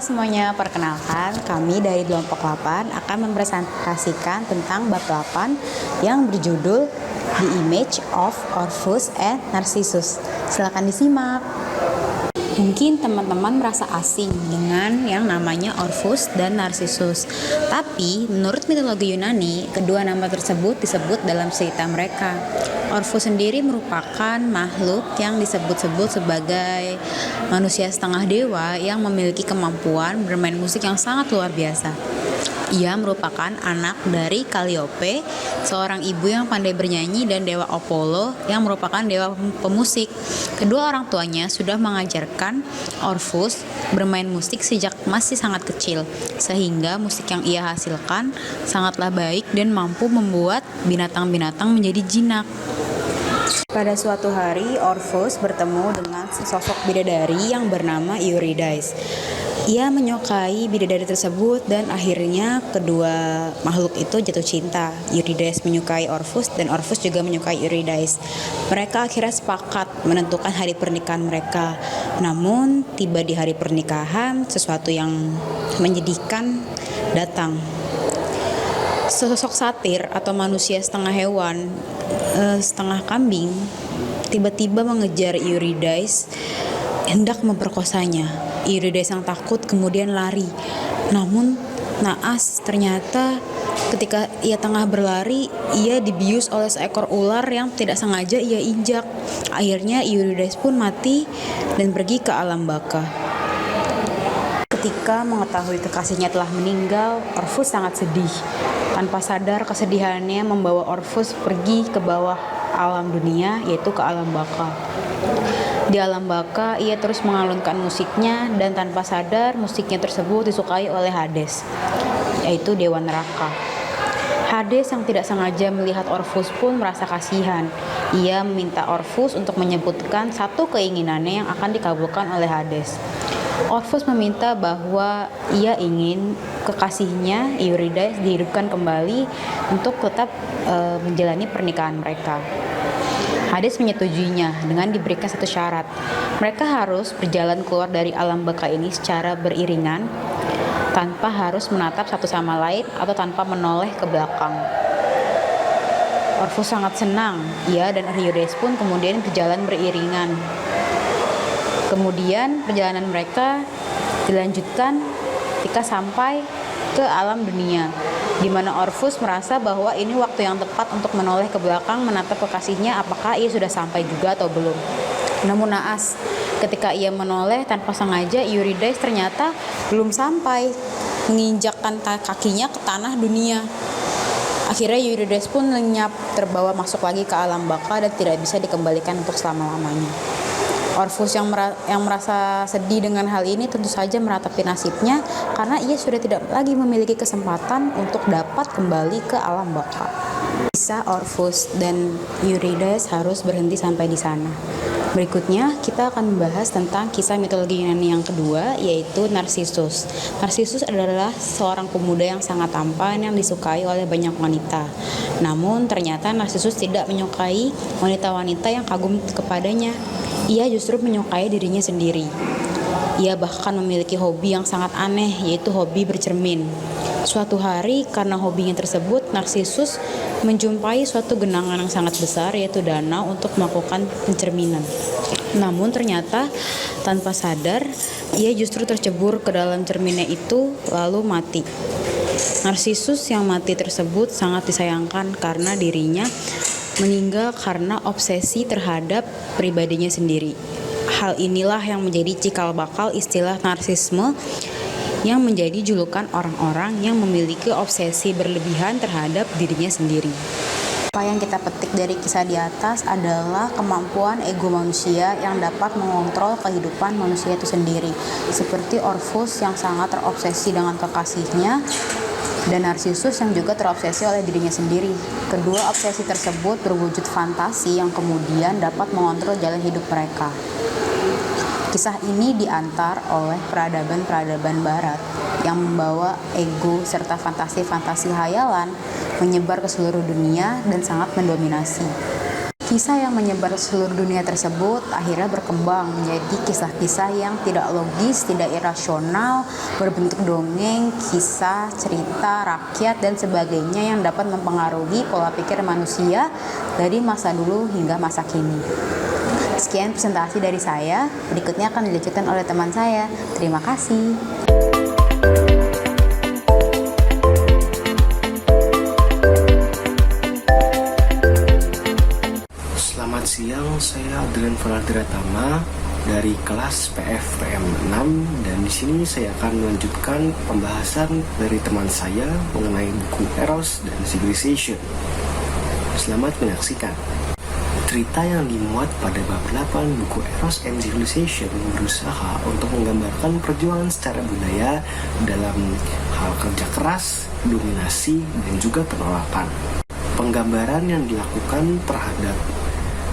semuanya, perkenalkan kami dari kelompok 8 akan mempresentasikan tentang bab 8 yang berjudul The Image of Orpheus and Narcissus. Silakan disimak. Mungkin teman-teman merasa asing dengan yang namanya Orpheus dan Narcissus. Tapi menurut mitologi Yunani, kedua nama tersebut disebut dalam cerita mereka. Orpheus sendiri merupakan makhluk yang disebut-sebut sebagai manusia setengah dewa yang memiliki kemampuan bermain musik yang sangat luar biasa. Ia merupakan anak dari Calliope, seorang ibu yang pandai bernyanyi, dan dewa Apollo yang merupakan dewa pemusik. Kedua orang tuanya sudah mengajarkan Orpheus bermain musik sejak masih sangat kecil, sehingga musik yang ia hasilkan sangatlah baik dan mampu membuat binatang-binatang menjadi jinak. Pada suatu hari, Orpheus bertemu dengan sesosok bidadari yang bernama Eurydice. Ia menyukai bidadari tersebut dan akhirnya kedua makhluk itu jatuh cinta. Eurydice menyukai Orpheus dan Orpheus juga menyukai Eurydice. Mereka akhirnya sepakat menentukan hari pernikahan mereka. Namun tiba di hari pernikahan, sesuatu yang menyedihkan datang. Sosok satir atau manusia setengah hewan, setengah kambing, tiba-tiba mengejar Eurydice hendak memperkosanya. Eurydice yang takut kemudian lari. Namun naas, ternyata ketika ia tengah berlari, ia dibius oleh seekor ular yang tidak sengaja ia injak. Akhirnya Eurydice pun mati dan pergi ke alam baka. Ketika mengetahui kekasihnya telah meninggal, Orpheus sangat sedih. Tanpa sadar, kesedihannya membawa Orpheus pergi ke bawah alam dunia, yaitu ke alam baka. Di alam baka, ia terus mengalunkan musiknya dan tanpa sadar musiknya tersebut disukai oleh Hades, yaitu dewa neraka. Hades yang tidak sengaja melihat Orpheus pun merasa kasihan. Ia meminta Orpheus untuk menyebutkan satu keinginannya yang akan dikabulkan oleh Hades. Orpheus meminta bahwa ia ingin kekasihnya Eurydice dihidupkan kembali untuk tetap menjalani pernikahan mereka. Hades menyetujuinya dengan diberikan satu syarat. Mereka harus berjalan keluar dari alam baka ini secara beriringan, tanpa harus menatap satu sama lain atau tanpa menoleh ke belakang. Orpheus sangat senang. Ia dan Eurydice pun kemudian berjalan beriringan. Kemudian perjalanan mereka dilanjutkan ketika sampai ke alam dunia, di mana Orpheus merasa bahwa ini waktu yang tepat untuk menoleh ke belakang menatap kekasihnya apakah ia sudah sampai juga atau belum. Namun naas, ketika ia menoleh tanpa sengaja, Eurydice ternyata belum sampai menginjakkan kakinya ke tanah dunia. Akhirnya Eurydice pun lenyap, terbawa masuk lagi ke alam baka dan tidak bisa dikembalikan untuk selama-lamanya. Orpheus yang merasa sedih dengan hal ini tentu saja meratapi nasibnya karena ia sudah tidak lagi memiliki kesempatan untuk dapat kembali ke alam baka. Kisah Orpheus dan Eurydice harus berhenti sampai di sana. Berikutnya kita akan membahas tentang kisah mitologi Yunani yang kedua, yaitu Narcissus. Narcissus adalah seorang pemuda yang sangat tampan yang disukai oleh banyak wanita. Namun ternyata Narcissus tidak menyukai wanita-wanita yang kagum kepadanya. Ia justru menyukai dirinya sendiri. Ia bahkan memiliki hobi yang sangat aneh, yaitu hobi bercermin. Suatu hari, karena hobinya tersebut, Narcissus menjumpai suatu genangan yang sangat besar, yaitu danau, untuk melakukan pencerminan. Namun ternyata tanpa sadar, ia justru tercebur ke dalam cerminnya itu lalu mati. Narcissus yang mati tersebut sangat disayangkan karena dirinya meninggal karena obsesi terhadap pribadinya sendiri. Hal inilah yang menjadi cikal bakal istilah narsisme yang menjadi julukan orang-orang yang memiliki obsesi berlebihan terhadap dirinya sendiri. Apa yang kita petik dari kisah di atas adalah kemampuan ego manusia yang dapat mengontrol kehidupan manusia itu sendiri. Seperti Orpheus yang sangat terobsesi dengan kekasihnya, dan Narcissus yang juga terobsesi oleh dirinya sendiri. Kedua obsesi tersebut berwujud fantasi yang kemudian dapat mengontrol jalan hidup mereka. Kisah ini diantar oleh peradaban-peradaban barat yang membawa ego serta fantasi-fantasi hayalan menyebar ke seluruh dunia dan sangat mendominasi. Kisah yang menyebar seluruh dunia tersebut akhirnya berkembang menjadi kisah-kisah yang tidak logis, tidak irasional, berbentuk dongeng, kisah, cerita, rakyat, dan sebagainya yang dapat mempengaruhi pola pikir manusia dari masa dulu hingga masa kini. Sekian presentasi dari saya, berikutnya akan dilanjutkan oleh teman saya. Terima kasih. Selamat siang, saya Adrian Faradiratama dari kelas PFPM 6 dan di sini saya akan melanjutkan pembahasan dari teman saya mengenai buku Eros dan Civilization. Selamat menyaksikan. Cerita yang dimuat pada bab 8 buku Eros and Civilization berusaha untuk menggambarkan perjuangan secara budaya dalam hal kerja keras, dominasi, dan juga penolakan. Penggambaran yang dilakukan terhadap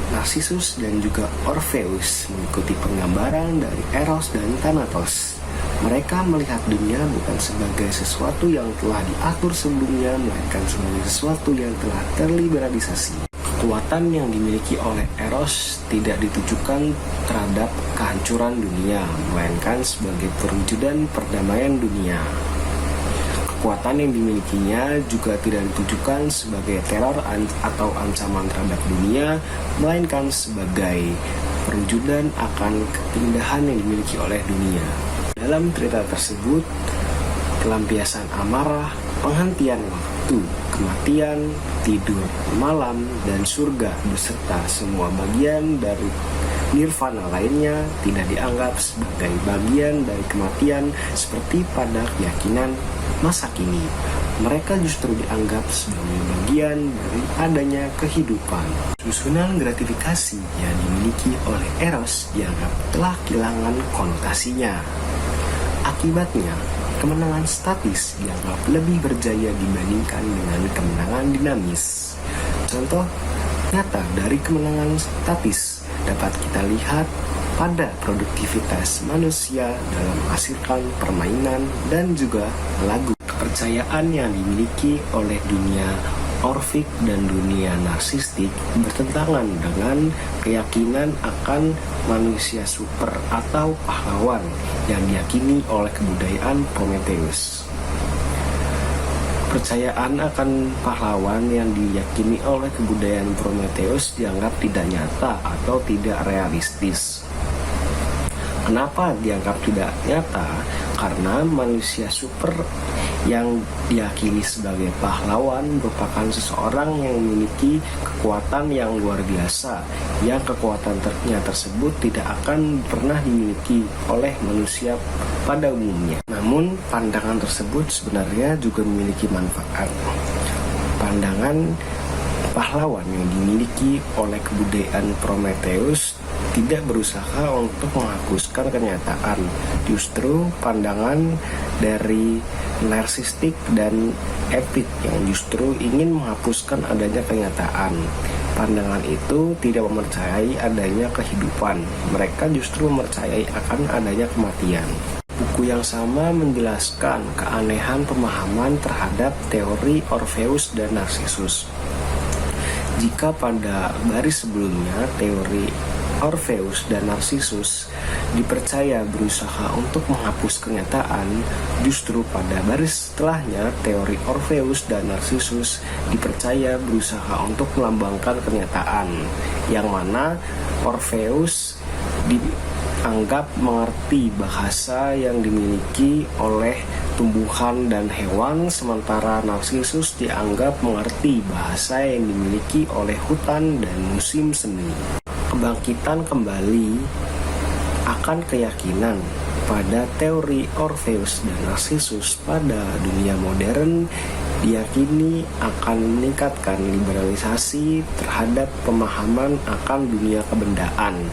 Narcissus dan juga Orpheus mengikuti penggambaran dari Eros dan Thanatos. Mereka melihat dunia bukan sebagai sesuatu yang telah diatur sebelumnya, melainkan sebagai sesuatu yang telah terliberalisasi. Kekuatan yang dimiliki oleh Eros tidak ditujukan terhadap kehancuran dunia, melainkan sebagai perwujudan perdamaian dunia. Kekuatan yang dimilikinya juga tidak ditujukan sebagai teror atau ancaman terhadap dunia, melainkan sebagai perwujudan akan keindahan yang dimiliki oleh dunia. Dalam cerita tersebut, pelampiasan amarah, penghentian waktu, kematian, tidur, malam, dan surga beserta semua bagian dari nirvana lainnya tidak dianggap sebagai bagian dari kematian seperti pada keyakinan masa kini. Mereka justru dianggap sebagai bagian dari adanya kehidupan. Susunan gratifikasi yang dimiliki oleh Eros dianggap telah kehilangan konotasinya. Akibatnya, kemenangan statis dianggap lebih berjaya dibandingkan dengan kemenangan dinamis. Contoh nyata dari kemenangan statis dapat kita lihat pada produktivitas manusia dalam menghasilkan permainan dan juga lagu. Kepercayaan yang dimiliki oleh dunia Orfik dan dunia narsistik bertentangan dengan keyakinan akan manusia super atau pahlawan yang diyakini oleh kebudayaan Prometheus. Kepercayaan akan pahlawan yang diyakini oleh kebudayaan Prometheus dianggap tidak nyata atau tidak realistis. Kenapa dianggap tidak nyata? Karena manusia super yang diyakini sebagai pahlawan merupakan seseorang yang memiliki kekuatan yang luar biasa, yang kekuatan tersebut tidak akan pernah dimiliki oleh manusia pada umumnya. Namun pandangan tersebut sebenarnya juga memiliki manfaat. Pandangan pahlawan yang dimiliki oleh kebudayaan Prometheus tidak berusaha untuk menghapuskan kenyataan. Justru pandangan dari narsistik dan epik yang justru ingin menghapuskan adanya kenyataan. Pandangan itu tidak mempercayai adanya kehidupan. Mereka justru mempercayai akan adanya kematian. Buku yang sama menjelaskan keanehan pemahaman terhadap teori Orpheus dan Narcissus. Jika pada baris sebelumnya teori Orpheus dan Narcissus dipercaya berusaha untuk menghapus kenyataan, justru pada baris setelahnya teori Orpheus dan Narcissus dipercaya berusaha untuk melambangkan kenyataan, yang mana Orpheus dianggap mengerti bahasa yang dimiliki oleh tumbuhan dan hewan, sementara Narcissus dianggap mengerti bahasa yang dimiliki oleh hutan dan musim semi. Kebangkitan kembali akan keyakinan pada teori Orpheus dan Narcissus pada dunia modern diyakini akan meningkatkan liberalisasi terhadap pemahaman akan dunia kebendaan,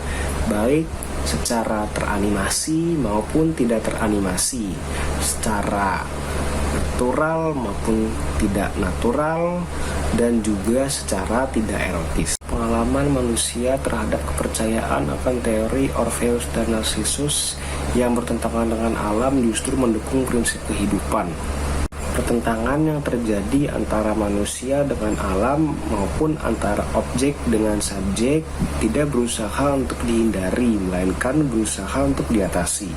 baik secara teranimasi maupun tidak teranimasi, secara natural maupun tidak natural, dan juga secara tidak erotis. Pengalaman manusia terhadap kepercayaan akan teori Orpheus dan Narcissus yang bertentangan dengan alam justru mendukung prinsip kehidupan. pertentangan yang terjadi antara manusia dengan alam maupun antara objek dengan subjek tidak berusaha untuk dihindari, melainkan berusaha untuk diatasi.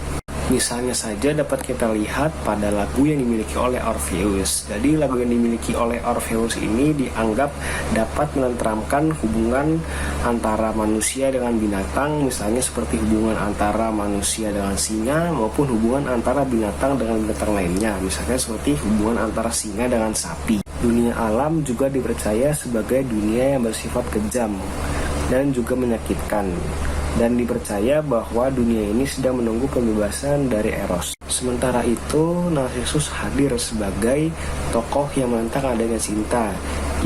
Misalnya saja dapat kita lihat pada lagu yang dimiliki oleh Orpheus. Jadi lagu yang dimiliki oleh Orpheus ini dianggap dapat menenteramkan hubungan antara manusia dengan binatang, misalnya seperti hubungan antara manusia dengan singa maupun hubungan antara binatang dengan binatang lainnya, misalnya seperti hubungan antara singa dengan sapi. Dunia alam juga dipercaya sebagai dunia yang bersifat kejam dan juga menyakitkan, dan dipercaya bahwa dunia ini sedang menunggu pembebasan dari Eros. Sementara itu, Narsisus hadir sebagai tokoh yang menentang adanya cinta.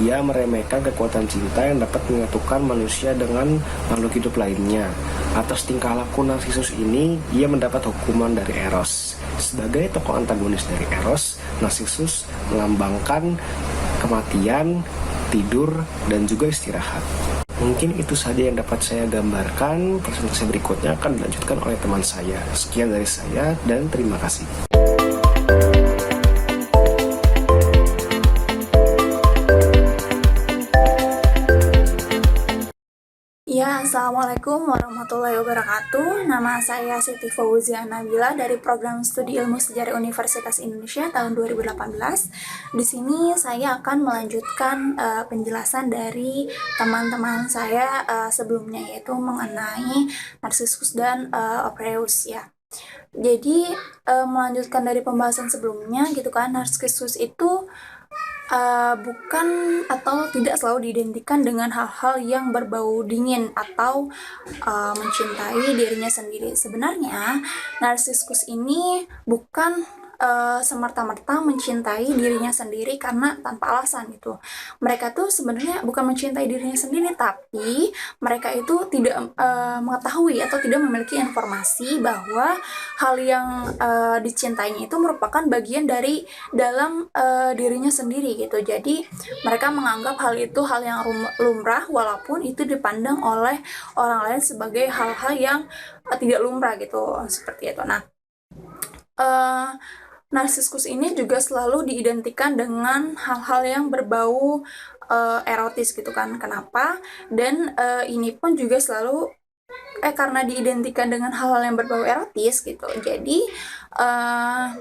Ia meremehkan kekuatan cinta yang dapat menyatukan manusia dengan makhluk hidup lainnya. Atas tingkah laku Narsisus ini, ia mendapat hukuman dari Eros. Sebagai tokoh antagonis dari Eros, Narsisus melambangkan kematian, tidur, dan juga istirahat. Mungkin itu saja yang dapat saya gambarkan. Presentasi berikutnya akan dilanjutkan oleh teman saya. Sekian dari saya dan terima kasih. Ya, Assalamualaikum warahmatullahi wabarakatuh. Nama saya Siti Fauzia Nabila dari Program Studi Ilmu Sejarah Universitas Indonesia tahun 2018. Di sini saya akan melanjutkan penjelasan dari teman-teman saya sebelumnya, yaitu mengenai Narsisus dan Orpheus ya. Jadi melanjutkan dari pembahasan sebelumnya gitu kan, Narsisus itu bukan atau tidak selalu diidentikan dengan hal-hal yang berbau dingin atau mencintai dirinya sendiri. Sebenarnya Narsisus ini bukan semerta-merta mencintai dirinya sendiri karena tanpa alasan gitu. Mereka tuh sebenarnya bukan mencintai dirinya sendiri, tapi mereka itu tidak mengetahui atau tidak memiliki informasi bahwa hal yang dicintainya itu merupakan bagian dari dalam dirinya sendiri gitu. Jadi mereka menganggap hal itu hal yang lumrah, walaupun itu dipandang oleh orang lain sebagai hal-hal yang tidak lumrah gitu, seperti itu. Nah, Narsisus ini juga selalu diidentikan dengan hal-hal yang berbau erotis gitu kan. Kenapa? Dan ini pun juga selalu karena diidentikan dengan hal-hal yang berbau erotis gitu. Jadi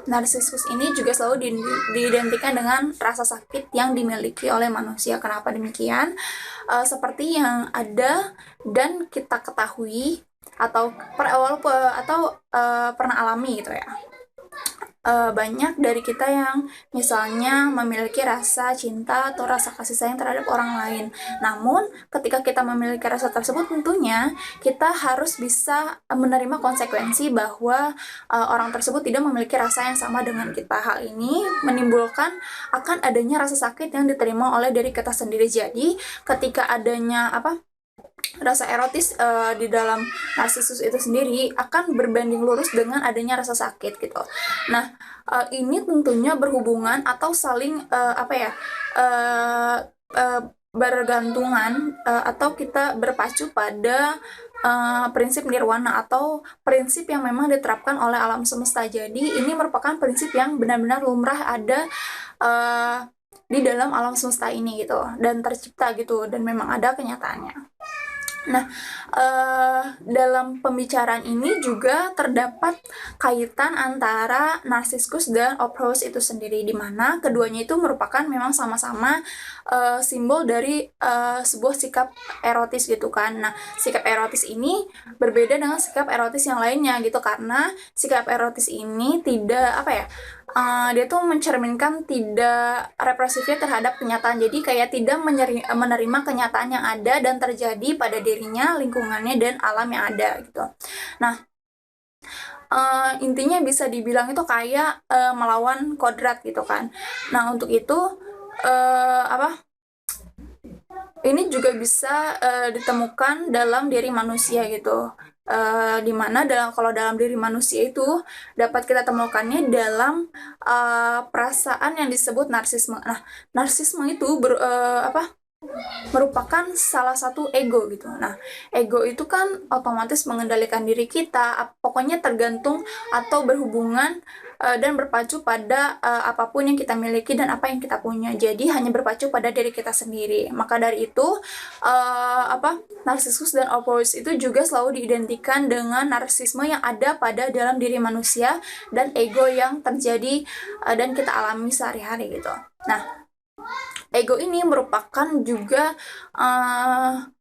Narsisus ini juga selalu diidentikan dengan rasa sakit yang dimiliki oleh manusia. Kenapa demikian? Seperti yang ada dan kita ketahui atau pernah alami gitu ya. Banyak dari kita yang misalnya memiliki rasa cinta atau rasa kasih sayang terhadap orang lain. Namun, ketika kita memiliki rasa tersebut, tentunya kita harus bisa menerima konsekuensi bahwa orang tersebut tidak memiliki rasa yang sama dengan kita. Hal ini menimbulkan akan adanya rasa sakit yang diterima oleh diri kita sendiri. Jadi, ketika adanya rasa erotis di dalam Narsisus itu sendiri akan berbanding lurus dengan adanya rasa sakit gitu. Nah, ini tentunya berhubungan atau saling bergantungan atau kita berpacu pada prinsip nirwana atau prinsip yang memang diterapkan oleh alam semesta. Jadi ini merupakan prinsip yang benar-benar lumrah ada di dalam alam semesta ini gitu, dan tercipta gitu, dan memang ada kenyataannya. Nah, dalam pembicaraan ini juga terdapat kaitan antara Narsisus dan Orpheus itu sendiri, di mana keduanya itu merupakan memang sama-sama simbol dari sebuah sikap erotis gitu kan. Nah, sikap erotis ini berbeda dengan sikap erotis yang lainnya gitu, karena sikap erotis ini tidak dia tuh mencerminkan tidak represifnya terhadap kenyataan. Jadi kayak tidak menerima kenyataan yang ada dan terjadi pada dirinya, lingkungannya, dan alam yang ada gitu. Nah, intinya bisa dibilang itu kayak melawan kodrat gitu kan. Nah, untuk itu ini juga bisa ditemukan dalam diri manusia gitu. Dimana kalau dalam diri manusia itu dapat kita temukannya dalam perasaan yang disebut narsisme. Nah, narsisme itu merupakan salah satu ego gitu. Nah, ego itu kan otomatis mengendalikan diri kita, pokoknya tergantung atau berhubungan dan berpacu pada apapun yang kita miliki dan apa yang kita punya. Jadi hanya berpacu pada diri kita sendiri. Maka dari itu narsissus dan Orpheus itu juga selalu diidentikan dengan narsisme yang ada pada dalam diri manusia dan ego yang terjadi dan kita alami sehari-hari gitu. Nah, ego ini merupakan juga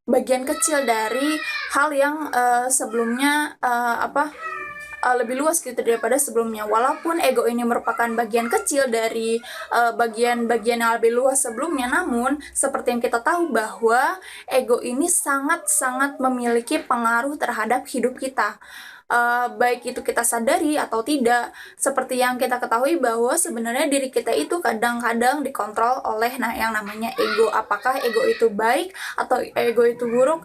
bagian kecil dari hal yang sebelumnya lebih luas gitu daripada sebelumnya. Walaupun ego ini merupakan bagian kecil dari bagian-bagian yang lebih luas sebelumnya, namun seperti yang kita tahu bahwa ego ini sangat-sangat memiliki pengaruh terhadap hidup kita. Baik itu kita sadari atau tidak, seperti yang kita ketahui bahwa sebenarnya diri kita itu kadang-kadang dikontrol oleh yang namanya ego. Apakah ego itu baik atau ego itu buruk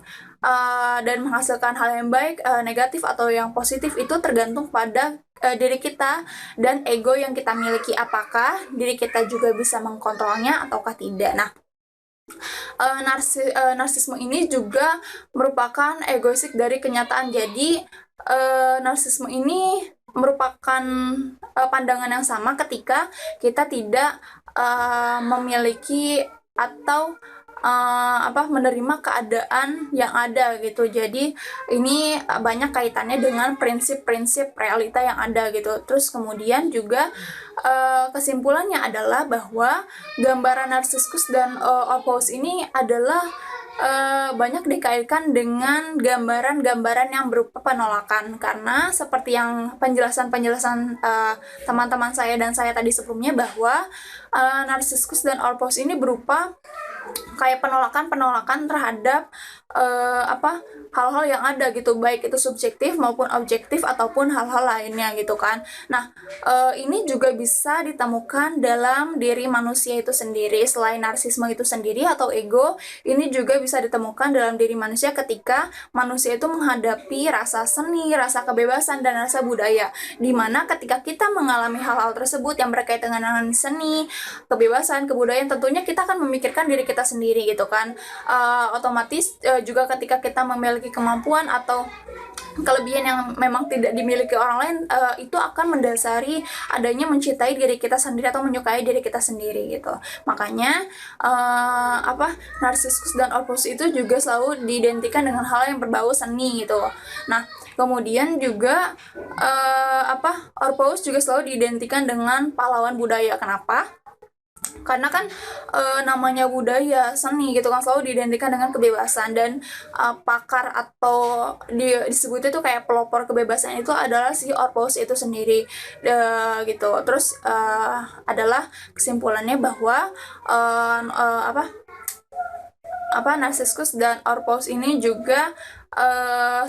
dan menghasilkan hal yang baik, negatif atau yang positif itu tergantung pada diri kita dan ego yang kita miliki. Apakah diri kita juga bisa mengkontrolnya ataukah tidak. Nah, narsisme ini juga merupakan egoistik dari kenyataan. Jadi narsisme ini merupakan pandangan yang sama ketika kita tidak memiliki atau menerima keadaan yang ada gitu. Jadi ini banyak kaitannya dengan prinsip-prinsip realita yang ada gitu. Terus kemudian juga kesimpulannya adalah bahwa gambaran narsissus dan Orpheus ini adalah banyak dikaitkan dengan gambaran-gambaran yang berupa penolakan, karena seperti yang penjelasan teman-teman saya dan saya tadi sebelumnya bahwa narsissus dan Orpheus ini berupa kayak penolakan terhadap hal-hal yang ada gitu, baik itu subjektif maupun objektif ataupun hal-hal lainnya gitu kan. Nah, ini juga bisa ditemukan dalam diri manusia itu sendiri. Selain narsisme itu sendiri atau ego, ini juga bisa ditemukan dalam diri manusia ketika manusia itu menghadapi rasa seni, rasa kebebasan, dan rasa budaya. Dimana ketika kita mengalami hal-hal tersebut yang berkaitan dengan seni, kebebasan, kebudayaan, tentunya kita akan memikirkan diri kita sendiri gitu kan. Otomatis juga ketika kita memiliki kemampuan atau kelebihan yang memang tidak dimiliki orang lain, itu akan mendasari adanya mencintai diri kita sendiri atau menyukai diri kita sendiri gitu. Makanya narsissus dan Orpheus itu juga selalu diidentikan dengan hal yang berbau seni gitu. Nah, kemudian juga Orpheus juga selalu diidentikan dengan pahlawan budaya. Kenapa? Karena kan namanya budaya, seni gitu kan selalu diidentikan dengan kebebasan, dan pakar atau disebutnya itu kayak pelopor kebebasan itu adalah si Orpheus itu sendiri gitu. Terus adalah kesimpulannya bahwa narsissus dan Orpheus ini juga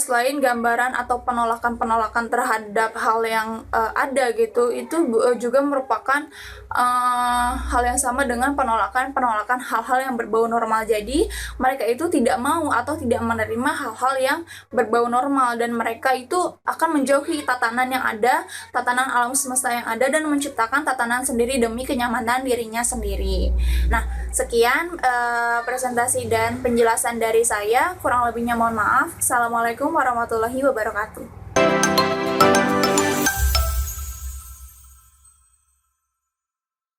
selain gambaran atau penolakan terhadap hal yang ada gitu, itu juga merupakan hal yang sama dengan penolakan hal-hal yang berbau normal. Jadi mereka itu tidak mau atau tidak menerima hal-hal yang berbau normal, dan mereka itu akan menjauhi tatanan yang ada, tatanan alam semesta yang ada, dan menciptakan tatanan sendiri demi kenyamanan dirinya sendiri. Nah, sekian presentasi dan penjelasan dari saya, kurang lebihnya mohon maaf. Assalamualaikum warahmatullahi wabarakatuh.